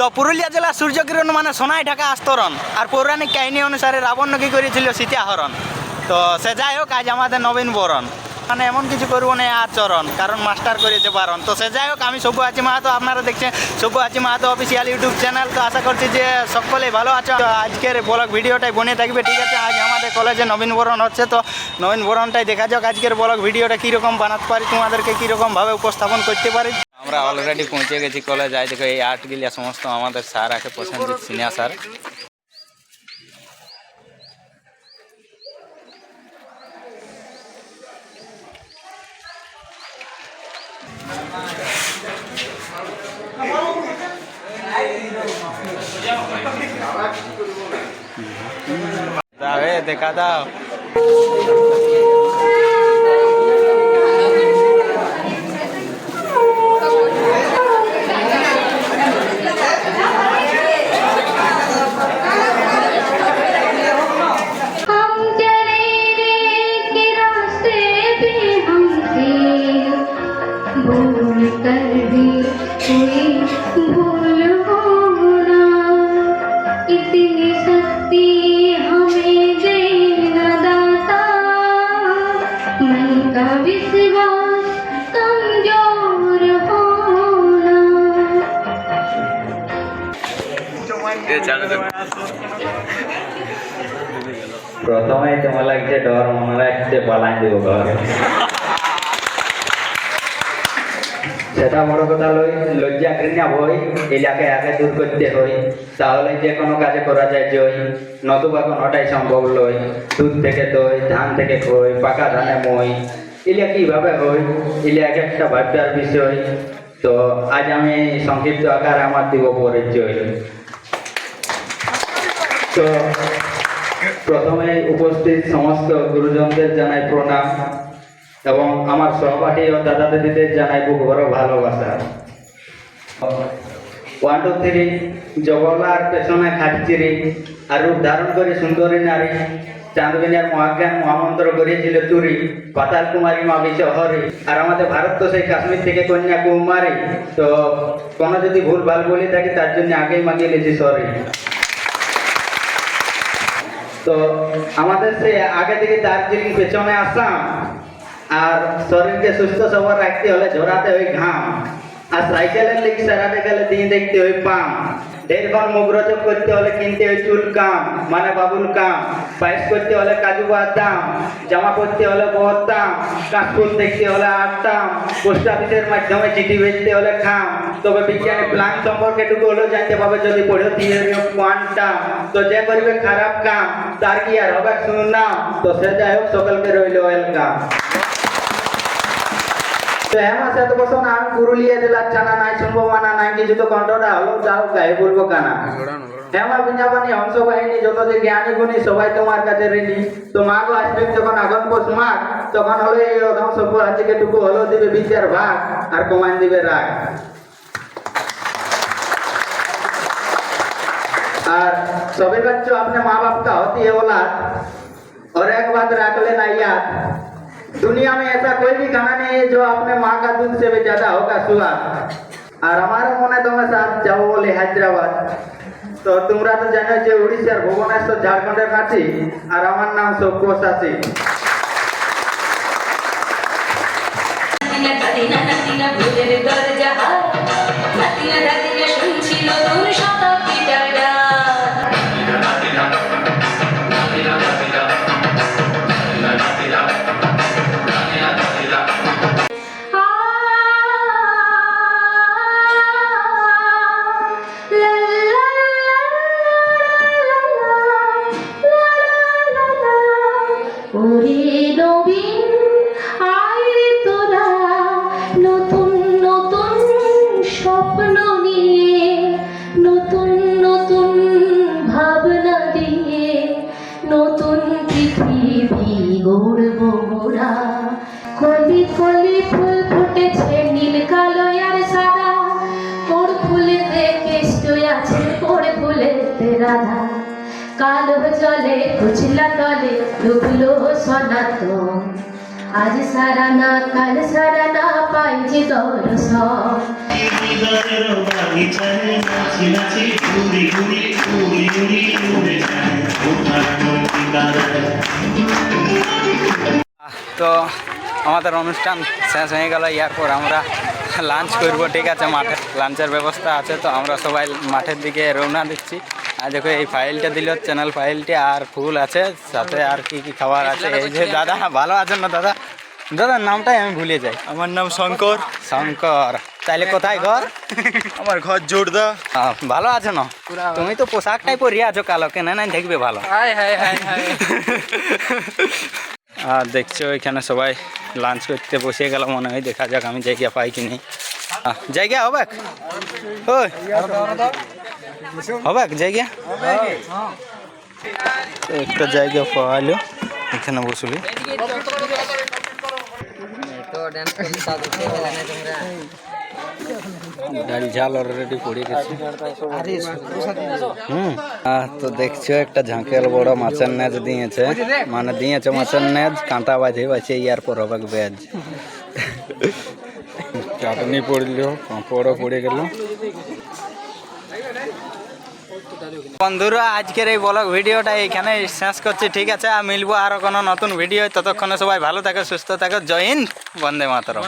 তো পুরুলিয়া জেলার সূর্যকিরণ মানে সোনায় ঢাকা আস্তরণ। আর পৌরাণিক কাহিনী অনুসারে রাবণ কি করেছিল সীতাহরণ। তো সে যাই হোক, আজ আমাদের নবীন বরণ, মানে এমন কিছু করবো না আচরণ, কারণ মাস্টার করেছে বারণ। তো সে যাই হোক, আমি সব্যসাচী মাহাতো, আপনারা দেখছেন Sabyasachi Mahato official YouTube channel. তো আশা করছি যে সকলেই ভালো আছো। তো আজকের ব্লগ ভিডিওটাই বনে থাকবে, ঠিক আছে। আজ আমাদের কলেজে নবীন বরণ হচ্ছে, তো নবীন বরণটাই দেখা যাক আজকের ব্লগ ভিডিওটা কীরকম বানাতে পারি, তোমাদেরকে কীরকমভাবে উপস্থাপন করতে পারি। আমরা অলরেডি পৌঁছে গেছি কলেজ। আজ দেখো এই আর্টগুলিয়া সমস্ত আমাদের স্যার আছে, প্রসেনজিৎ সিনহা স্যার। দেখা দাও প্রথমে তোমার লাগছে ডর, মনে রাখতে পালাই দিব ঘরে, সেটা বড় কথা লই। লজ্জা ঘৃণা ভয় এলাকে আগে দূর করতে হই, তাহলে যে কোনো কাজে করা যায় জয়। নতুবা কোনোটাই সম্ভব লই। দুধ থেকে দই, ধান থেকে খই, পাকা ধানে মই, এলা কিভাবে হই, এলা এক একটা ভাববার বিষয়। তো আজ আমি সংক্ষিপ্ত আকারে আমার দিব পরিচয়। তো প্রথমে উপস্থিত সমস্ত গুরুজনদের জানাই প্রণাম এবং আমার সহপাঠী ও দাদা দিদিদের জানাই বুক ভরা ভালোবাসা। 1 2 3 জগলার পেছনে খাটচিরি আর রূপ ধারণ করে সুন্দরী নারী, চাঁদবিনার মহাজ্ঞান মহামন্ত্র করিয়েছিল তুরি, পাতাল কুমারী মা বিশ হরি। আর আমাদের ভারত তো সেই কাশ্মীর থেকে কন্যাকুমারী। তো কোনো যদি ভুল ভাল বলে থাকি তার জন্য আগেই মাগিয়ে নিয়েছি সরি। তো আমাদের সে আগে থেকে দার্জিলিং পেছনে আসাম, আর শরীরকে সুস্থ সবল রাখতে হলে ঝরাতে হয় ঘাম, আর সাইকেলের লিগ সারাতে গেলে দিয়ে দেখতে হয় পাম। দেড়ঘন মুখরোচক করতে হলে কিনতে হয় চুল কাম মানে বাবুল কাম, পায়েস করতে হলে কাজু বাদাম, জামা পরতে হলে বহুত দাম, কাশফুল দেখতে হলে 8 দাম, পোস্ট অফিসের মাধ্যমে চিঠি ভেজতে হলে খাম। তবে বিজ্ঞানের প্ল্যান সম্পর্কে টুকু হলেও জানতে পারবে যদি পড়ো থিওরি অফ কোয়ান্টাম। তো যে করবে খারাপ কাম তার কি আর হবে শুনলাম। তো সে যাই হোক, সকলকে রইল ওয়েলকাম। তো হ্যাঁ সাথে বসো না, আমি পুরুলিয়া জেলার জানা নাই শুনবো মানা নাই, কিছু তো কণ্ঠটা হলো যাও গায়ে বলবো কানা। হেমা বিঞ্জাবানি হংস বাহিনী যত যে জ্ঞানী গুণী সবাই তোমার কাছে ঋণী। তো মাগো আসবে যখন আগুন পোষ মাঘ, তখন হলো এই অধম সভ্য আজকে টুকু হলো দিবে বিচার ভাগ আর কমান দিবে রাগ। আর सभी बच्चों अपने माँ बाप का होती है औलाद, और एक बात रख लेना याद, दुनिया में ऐसा कोई भी खाना नहीं है जो अपने माँ का दूध से भी ज्यादा होगा स्वाद। और हमारे मन तुम्हें साथ जाओ बोले हैदराबाद। तो तुम्हारा तो जानो যে উড়িষ্যার ভুবনেশ্বর ঝাড়খণ্ডের কাছে, আর আমার নাম সব্যসাচী। কালো জলে কুচলা তলে ডুবলো সনাতন, আজ সারা না কাল সারা না পাইছি দর্শন হৃদয়ের বাগিচায় নাচি নাচি ঘুরি ঘুরি ঘুরি ঘুরি উড়ে যায় ওঠার মন্দির তো আমাদের অনুষ্ঠান শেষ হয়ে গেল, এরপর আমরা লাঞ্চ করব। ঠিক আছে, মাঠে লাঞ্চের ব্যবস্থা আছে, তো আমরা সবাই মাঠের দিকে রওনা দিচ্ছি। আর দেখো এই ফাইলটা দিল, চ্যানেল ফাইলটি, আর ফুল আছে সাথে, আর কি কি খাবার আছে। এই যে দাদা ভালো আছেন না দাদা? দাদার নামটাই আমি ভুলে যাই। আমার নাম শঙ্কর। শঙ্কর, তাইলে কোথায় ঘর? আমার ঘর জোরদা। ভালো আছো না? তুমি তো পোশাকটাই পরিয়ে আছো কালো, কেন নাই দেখবে ভালো। আর দেখছো এখানে সবাই লাঞ্চ করতে বসে গেল মনে হয়। দেখা যাক আমি জায়গা পাই কি নেই। জায়গা হবে ওই হবে জায়গা, তো একটা জায়গা পাইলো এখানে বসলি। ডাল ঝাল অলরেডি পড়ে গেছে। তো দেখছো একটা ঝাঁকের বড় মাছের নেজ দিয়েছে, মানে দিয়েছে মাছের নেজ, কাঁটা বাঁধে বাঁচে, ইয়ার পর হবে বেজ। চাটনি পড়ল, পাঁপড়ও পড়ে গেল। বন্ধুরা আজকের এই ব্লগ ভিডিওটা এইখানে শেষ করছি। ঠিক আছে, আর মিলবো আরো কোনো নতুন ভিডিও। ততক্ষণে সবাই ভালো থাকো, সুস্থ থাকো। জয় হিন্দ, বন্দে মাতরম।